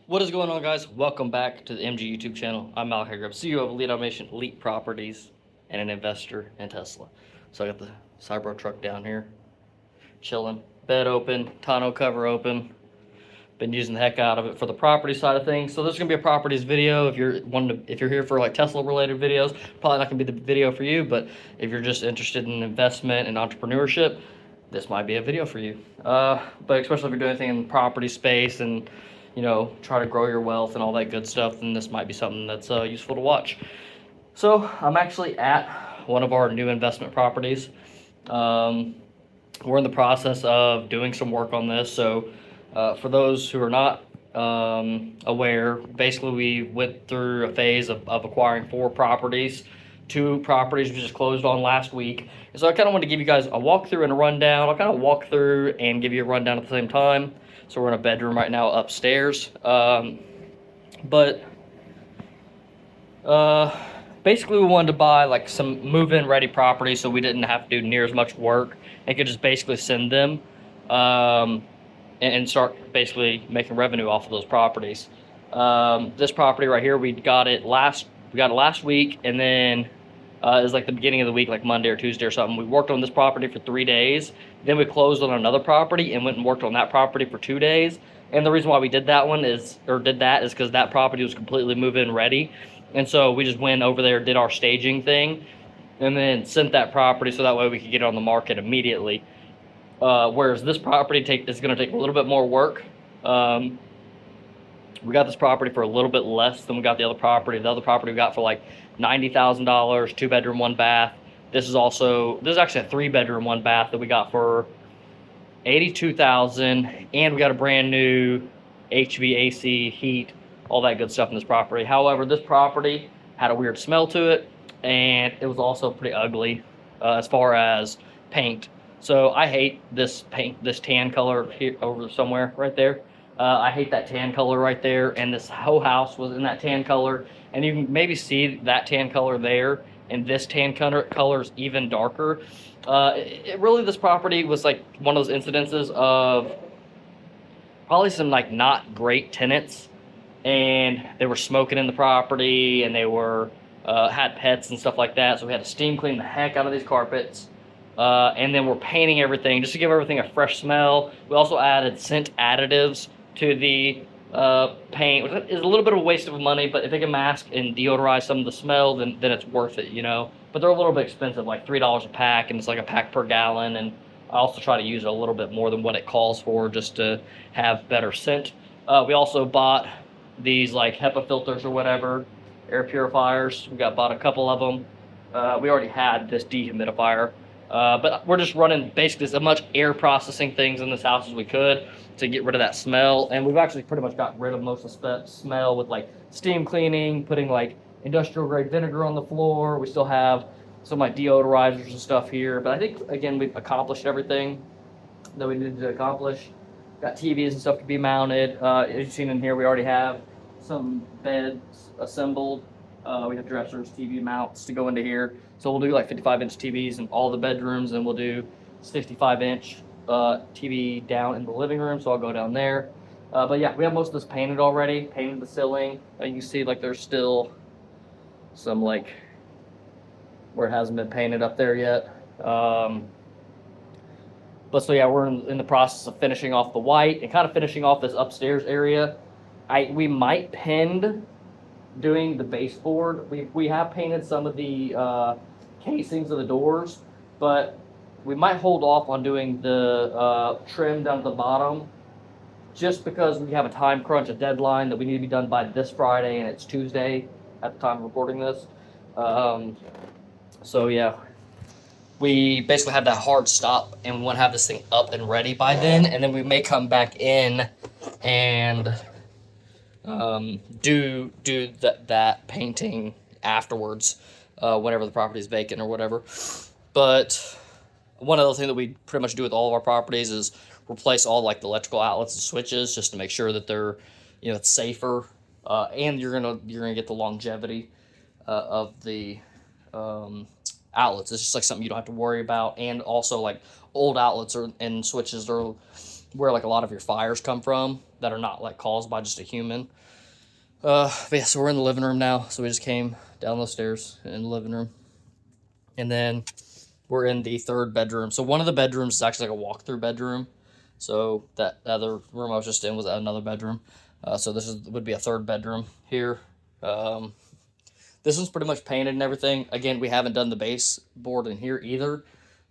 What is going on, guys? Welcome back to the MG YouTube channel. I'm Malachi Grubb, CEO of Elite Automation, Elite Properties, and an investor in Tesla. So I got the Cyber truck down here, chilling. Bed open, tonneau cover open. Been using the heck out of it for the property side of things. So this is gonna be a properties video. If you're here for like Tesla related videos, probably not gonna be the video for you. But if you're just interested in investment and entrepreneurship, this might be a video for you. But especially if you're doing anything in the property space and try to grow your wealth and all that good stuff, then this might be something that's useful to watch. So I'm actually at one of our new investment properties. We're in the process of doing some work on this. So for those who are not aware, basically we went through a phase of acquiring 4 properties. 2 properties we just closed on last week. And so I kind of want to give you guys a walkthrough and a rundown. I'll kind of walk through and give you a rundown at the same time. So we're in a bedroom right now upstairs. Basically we wanted to buy like some move-in ready property so we didn't have to do near as much work and could just basically send them and start basically making revenue off of those properties. This property right here, we got it last week, and then it was like the beginning of the week, like Monday or Tuesday or something. We worked on this property for 3 days. Then we closed on another property and went and worked on that property for 2 days. And the reason why we did that is because that property was completely move-in ready. And so we just went over there, did our staging thing, and then sent that property so that way we could get it on the market immediately. Whereas this property is going to take a little bit more work. We got this property for a little bit less than we got the other property. The other property we got for like $90,000, 2-bedroom, 1 bath. This is actually a 3-bedroom, 1 bath that we got for $82,000, and we got a brand new HVAC, heat, all that good stuff in this property. However, this property had a weird smell to it, and it was also pretty ugly as far as paint. So I hate this paint, this tan color here over somewhere right there. I hate that tan color right there, and this whole house was in that tan color, and you can maybe see that tan color there, and this tan color is even darker. Really, this property was like one of those incidences of probably some like not great tenants, and they were smoking in the property, and they were had pets and stuff like that, so we had to steam clean the heck out of these carpets. And then we're painting everything just to give everything a fresh smell. We also added scent additives to the paint, which is a little bit of a waste of money, but if it can mask and deodorize some of the smell, then it's worth it, But they're a little bit expensive, like $3 a pack, and it's like a pack per gallon. And I also try to use it a little bit more than what it calls for just to have better scent. We also bought these like HEPA filters or whatever, air purifiers. Bought a couple of them. We already had this dehumidifier. But we're just running basically as much air processing things in this house as we could to get rid of that smell. And we've actually pretty much got rid of most of the smell with like steam cleaning, putting like industrial grade vinegar on the floor. We still have some like deodorizers and stuff here. But I think, again, we've accomplished everything that we needed to accomplish. Got TVs and stuff to be mounted. As you've seen in here, we already have some beds assembled. We have dressers, TV mounts to go into here. So we'll do like 55-inch TVs in all the bedrooms, and we'll do 65-inch TV down in the living room. So I'll go down there. But yeah, we have most of this painted already. Painted the ceiling. You can see like there's still some like where it hasn't been painted up there yet. But so yeah, we're in the process of finishing off the white and kind of finishing off this upstairs area. We might pend doing the baseboard. We have painted some of the casings of the doors, but we might hold off on doing the trim down at the bottom just because we have a time crunch, a deadline that we need to be done by this Friday, and it's Tuesday at the time of recording this. So yeah, we basically have that hard stop, and we want to have this thing up and ready by then, and then we may come back in and do that painting afterwards, whenever the property is vacant or whatever. But one other thing that we pretty much do with all of our properties is replace all like the electrical outlets and switches just to make sure that they're, it's safer, and you're gonna get the longevity of the outlets. It's just like something you don't have to worry about. And also like old outlets and switches are where like a lot of your fires come from. that are not like caused by just a human. But yeah, so we're in the living room now. So we just came down those stairs in the living room. And then we're in the third bedroom. So one of the bedrooms is actually like a walk-through bedroom. So that other room I was just in was another bedroom. So this would be a third bedroom here. This one's pretty much painted and everything. Again, we haven't done the baseboard in here either.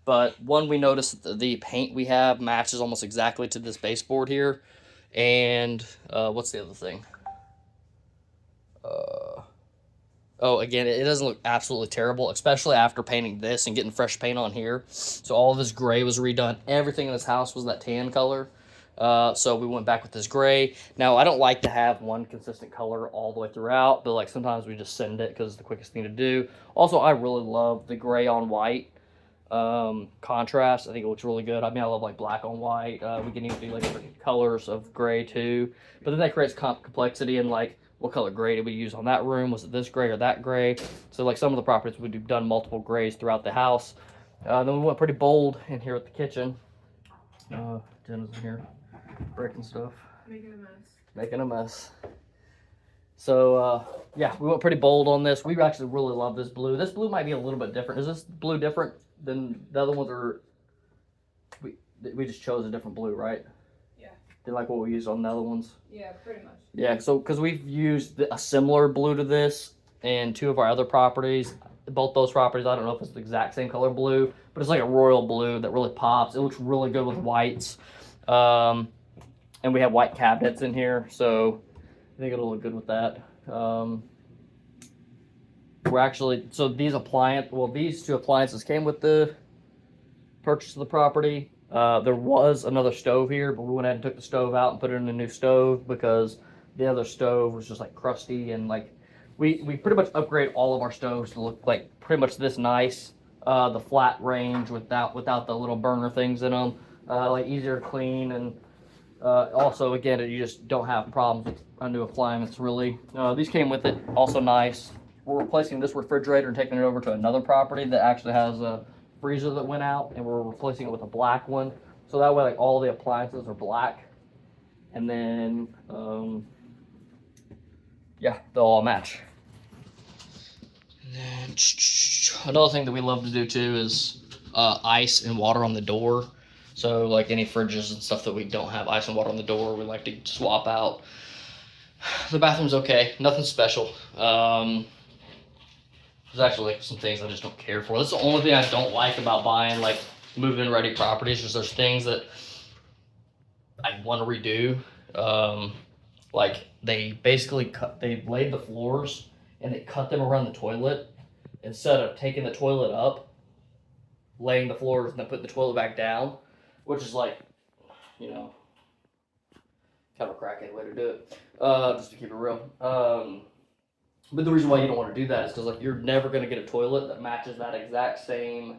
But one, we noticed that the paint we have matches almost exactly to this baseboard here. And what's the other thing? Oh, again, it doesn't look absolutely terrible, especially after painting this and getting fresh paint on here. So all of this gray was redone. Everything in this house was that tan color. So we went back with this gray. Now, I don't like to have one consistent color all the way throughout, but like sometimes we just send it because it's the quickest thing to do. Also, I really love the gray on white contrast. I think it looks really good. I mean, I love like black on white. We can even do like different colors of gray too. But then that creates complexity and like, what color gray did we use on that room? Was it this gray or that gray? So like some of the properties we've done multiple grays throughout the house. Then we went pretty bold in here at the kitchen. Jenna's in here breaking stuff. Making a mess. So yeah, we went pretty bold on this. We actually really love this blue. This blue might be a little bit different. Is this blue different than the other ones, or we just chose a different blue, right? Did like what we used on the other ones? Yeah, pretty much. Yeah, so because we've used a similar blue to this in two of our other properties. Both those properties, I don't know if it's the exact same color blue, but it's like a royal blue that really pops. It looks really good with whites. And we have white cabinets in here, so I think it'll look good with that. We're actually, so these two appliances came with the purchase of the property. There was another stove here, but we went ahead and took the stove out and put it in a new stove because the other stove was just like crusty, and like we pretty much upgrade all of our stoves to look like pretty much this nice. The flat range without the little burner things in them, like easier to clean, and also again you just don't have problems with a new appliance really. These came with it, also nice. We're replacing this refrigerator and taking it over to another property that actually has a freezer that went out, and we're replacing it with a black one, so that way like all the appliances are black, and then yeah, they'll all match. And then another thing that we love to do too is ice and water on the door. So like any fridges and stuff that we don't have ice and water on the door, we like to swap out. The bathroom's okay, nothing special. There's actually like some things I just don't care for. That's the only thing I don't like about buying like move-in ready properties, is there's things that I want to redo. Like they basically they laid the floors and they cut them around the toilet instead of taking the toilet up, laying the floors, and then putting the toilet back down, which is like, you know, kind of a crackhead way to do it. Just to keep it real. But the reason why you don't want to do that is because like you're never going to get a toilet that matches that exact same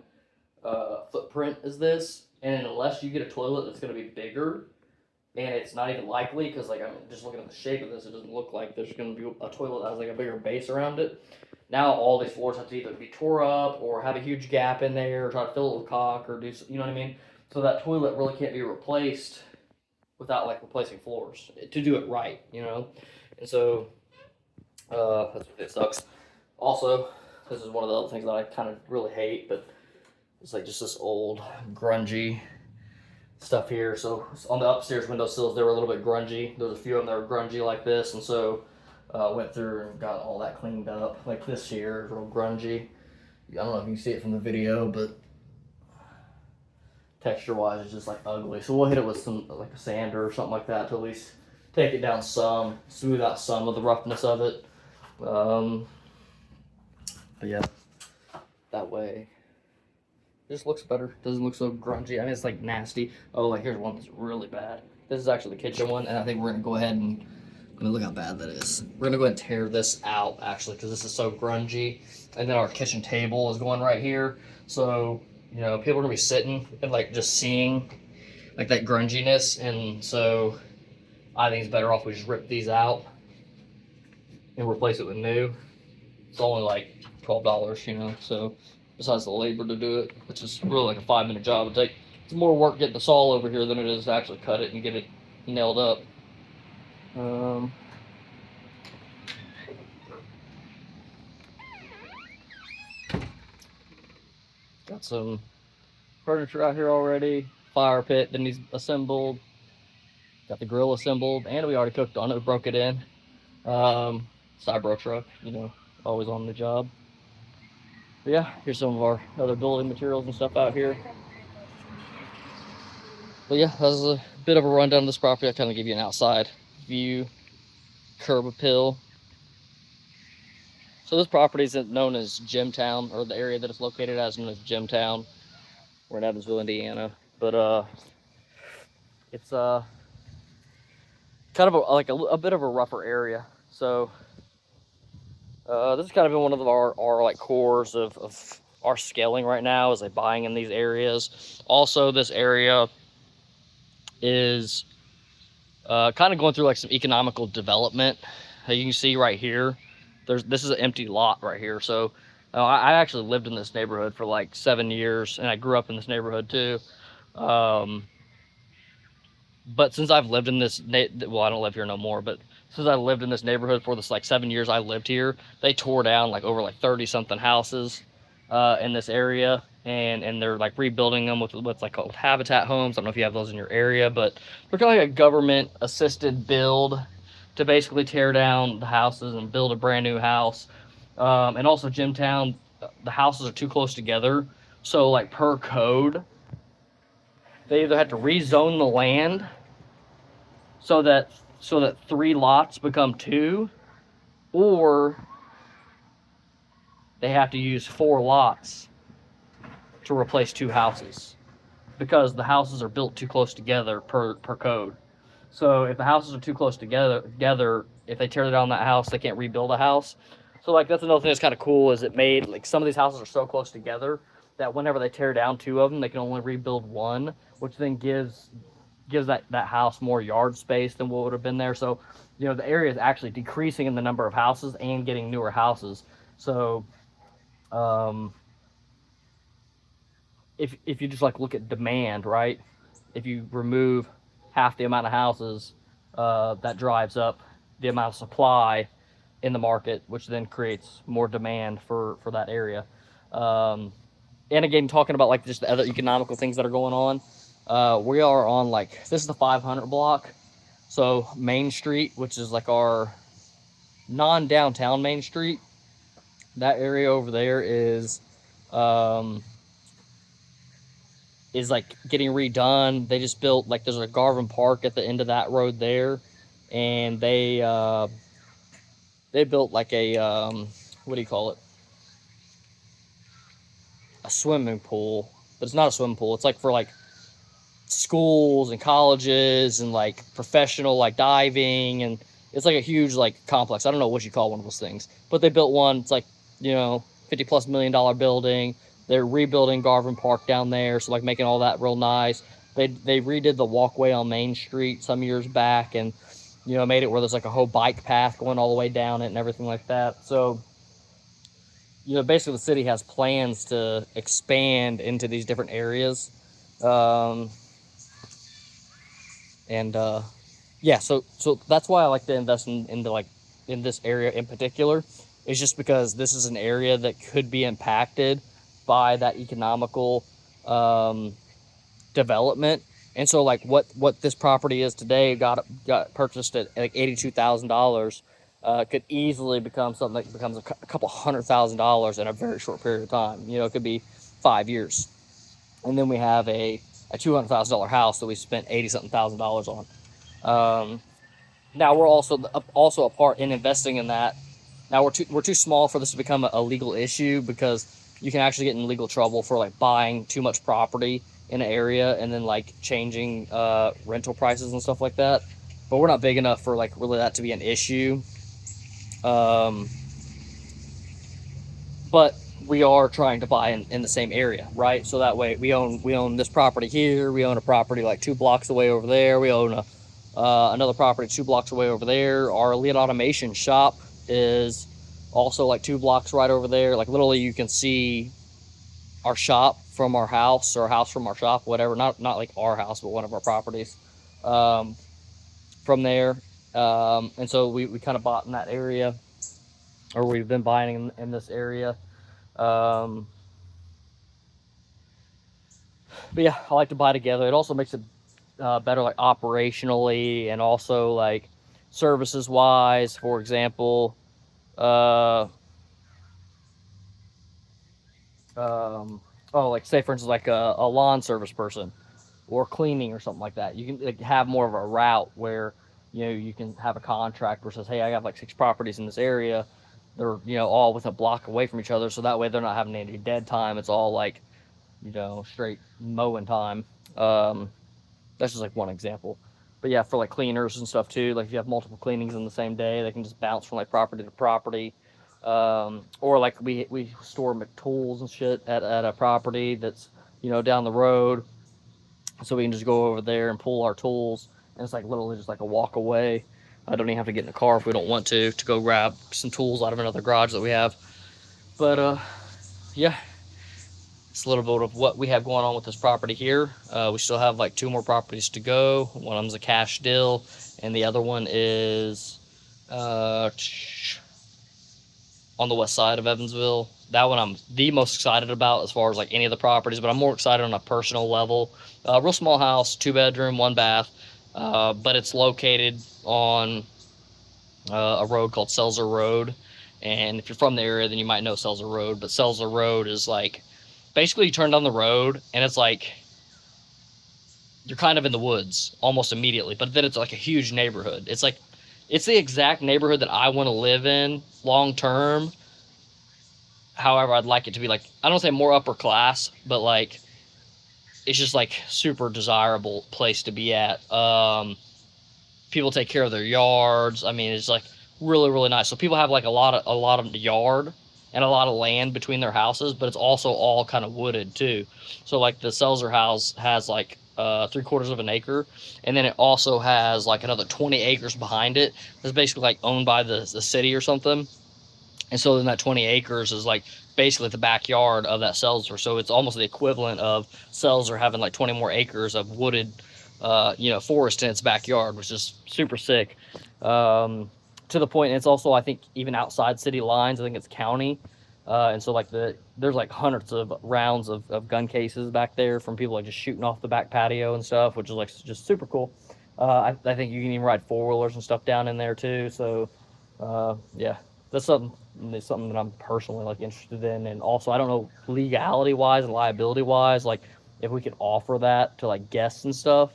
footprint as this, and unless you get a toilet that's going to be bigger, and it's not even likely because like I'm just looking at the shape of this, it doesn't look like there's going to be a toilet that has like a bigger base around it. Now all these floors have to either be tore up or have a huge gap in there, or try to fill it with caulk, or do, you know what I mean? So that toilet really can't be replaced without like replacing floors to do it right, you know. And so it sucks. Also, this is one of the other things that I kind of really hate, but it's like just this old grungy stuff here. So on the upstairs windowsills, they were a little bit grungy. There was a few of them that were grungy like this, and so went through and got all that cleaned up. Like this here is real grungy. I don't know if you can see it from the video, but texture-wise, it's just like ugly. So we'll hit it with some like a sander or something like that to at least take it down some, smooth out some of the roughness of it. But yeah, that way it just looks better. Doesn't look so grungy. I mean, it's like nasty. Oh, like here's one that's really bad. This is actually the kitchen one, and I think we're gonna go ahead and, I mean, look how bad that is. We're gonna go ahead and tear this out actually, because this is so grungy. And then our kitchen table is going right here, so you know people are gonna be sitting and like just seeing like that grunginess, and so I think it's better off we just rip these out and replace it with new. It's only like $12, you know, so besides the labor to do it, which is really like a 5-minute job. It's more work getting the saw over here than it is to actually cut it and get it nailed up. Got some furniture out here already. Fire pit that needs assembled. Got the grill assembled, and we already cooked on it. We broke it in. Cybro truck, always on the job. But yeah, here's some of our other building materials and stuff out here. But yeah, that was a bit of a rundown of this property. I kind of give you an outside view, curb appeal. So this property is known as Gemtown, or the area that it's located as known as Gemtown. We're in Evansville, Indiana. But it's kind of a bit of a rougher area. So this has kind of been one of our like cores of our scaling right now, is like buying in these areas. Also, this area is kind of going through like some economical development. You can see right here, this is an empty lot right here. So I actually lived in this neighborhood for like 7 years, and I grew up in this neighborhood too. But since I've lived in this, well, I don't live here no more, but since I lived in this neighborhood for this like 7 years I lived here, they tore down like over like 30 something houses in this area, and they're like rebuilding them with what's like called habitat homes. I don't know if you have those in your area, but they're kind of like a government assisted build to basically tear down the houses and build a brand new house. And also Gemtown, the houses are too close together, so like per code, they either had to rezone the land so that 3 lots become 2, or they have to use 4 lots to replace 2 houses, because the houses are built too close together per code. So if the houses are too close together, if they tear down that house, they can't rebuild a house. So like that's another thing that's kind of cool, is it made like some of these houses are so close together that whenever they tear down 2 of them, they can only rebuild 1, which then gives that house more yard space than what would have been there. So the area is actually decreasing in the number of houses and getting newer houses. So if you just like look at demand, right, if you remove half the amount of houses, that drives up the amount of supply in the market, which then creates more demand for that area. And again, talking about like just the other economical things that are going on, we are on like, this is the 500 block. So Main Street, which is like our non-downtown Main Street, that area over there is like getting redone. They just built like, there's a Garvin Park at the end of that road there, and they built like a what do you call it? A swimming pool, but it's not a swimming pool. It's like for like schools and colleges and like professional like diving, and it's like a huge like complex. I don't know what you call one of those things, but they built one. It's like $50+ million building. They're rebuilding Garvin Park down there, so like making all that real nice. They redid the walkway on Main Street some years back, and made it where there's like a whole bike path going all the way down it and everything like that. So basically the city has plans to expand into these different areas. Yeah, so that's why I like to invest in this area in particular, is just because this is an area that could be impacted by that economical development. And so like what this property is today got purchased at like $82,000, could easily become something that becomes a couple $100,000 in a very short period of time. It could be 5 years. And then we have a $200,000 house that we spent $80-something thousand on. Now we're also a part in investing in that. Now we're too small for this to become a legal issue, because you can actually get in legal trouble for like buying too much property in an area and then like changing rental prices and stuff like that. But we're not big enough for like really that to be an issue. But we are trying to buy in the same area, right? So that way we own this property here. We own a property like 2 blocks away over there. We own another property 2 blocks away over there. Our lead automation shop is also like 2 blocks right over there. Like literally you can see our shop from our house, or our house from our shop, whatever. Not like our house, but one of our properties from there. And so we kind of bought in that area, or we've been buying in this area. But yeah, I like to buy together. It also makes it better, like operationally, and also like services wise. For example, uh, oh, like say for instance, like a lawn service person or cleaning or something like that. You can like, have more of a route where you can have a contract where says, hey, I have like 6 properties in this area. They're all within a block away from each other, so that way they're not having any dead time. It's all like straight mowing time. That's just like one example. But yeah, for like cleaners and stuff too, like if you have multiple cleanings in the same day, they can just bounce from like property to property. Or like we store tools and shit at a property that's down the road, so we can just go over there and pull our tools, and it's like literally just like a walk away. I don't even have to get in the car if we don't want to go grab some tools out of another garage that we have. But yeah, it's a little bit of what we have going on with this property here. We still have like 2 more properties to go. One of them's a cash deal, and the other one is on the west side of Evansville. That one I'm the most excited about as far as like any of the properties, but I'm more excited on a personal level. Real small house, 2-bedroom, 1 bath, but it's located on a road called Selzer Road. And if you're from the area, then you might know Selzer Road. But Selzer Road is like basically you turn down the road and it's like you're kind of in the woods almost immediately, but then it's like a huge neighborhood. It's the exact neighborhood that I want to live in long term. However, I'd like it to be like, I don't say more upper class, but like it's just like super desirable place to be at. People take care of their yards. I mean, it's like really, really nice. So people have like a lot of yard and a lot of land between their houses, but it's also all kind of wooded too. So like the Selzer house has like 3/4 of an acre, and then it also has like another 20 acres behind it. That's basically like owned by the city or something. And so then that 20 acres is like basically the backyard of that Selzer. So it's almost the equivalent of Selzer having like 20 more acres of wooded, forest in its backyard, which is super sick. To the point, and it's also, I think, even outside city lines. I think it's county. And so like there's like hundreds of rounds of gun cases back there from people like just shooting off the back patio and stuff, which is like just super cool. I think you can even ride 4-wheelers and stuff down in there too. So yeah, that's something that I'm personally like interested in. And also, I don't know, legality wise and liability wise, like if we could offer that to like guests and stuff.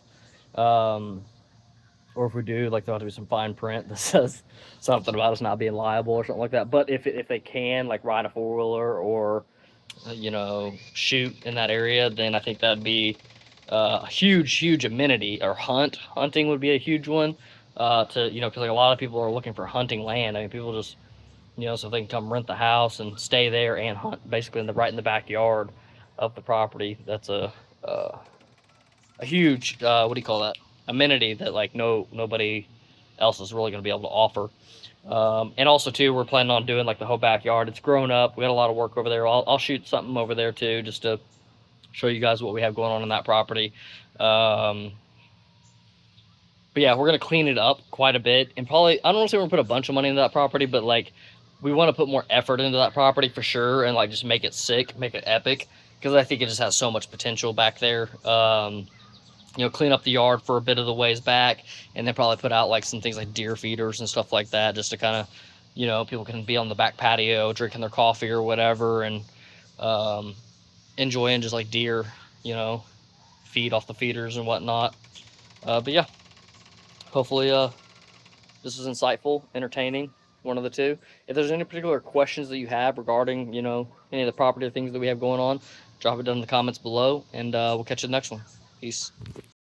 Or if we do, like there'll have to be some fine print that says something about us not being liable or something like that. But if they can like ride a 4-wheeler or shoot in that area, then I think that'd be a huge amenity. Or hunting would be a huge one. To because like a lot of people are looking for hunting land. I mean, people just so they can come rent the house and stay there and hunt basically right in the backyard of the property. That's a huge what do you call that, amenity that like nobody else is really going to be able to offer. And also too, we're planning on doing like the whole backyard. It's grown up. We got a lot of work over there. I'll shoot something over there too, just to show you guys what we have going on in that property. But yeah, we're gonna clean it up quite a bit, and probably I don't want to say we're gonna put a bunch of money into that property, but like we want to put more effort into that property for sure, and like just make it sick, make it epic, because I think it just has so much potential back there. Clean up the yard for a bit of the ways back, and then probably put out like some things like deer feeders and stuff like that, just to kind of, people can be on the back patio drinking their coffee or whatever, and enjoying just like deer, feed off the feeders and whatnot. But yeah, hopefully this is insightful, entertaining, one of the two. If there's any particular questions that you have regarding, any of the property or things that we have going on, drop it down in the comments below, and we'll catch you in the next one. Peace.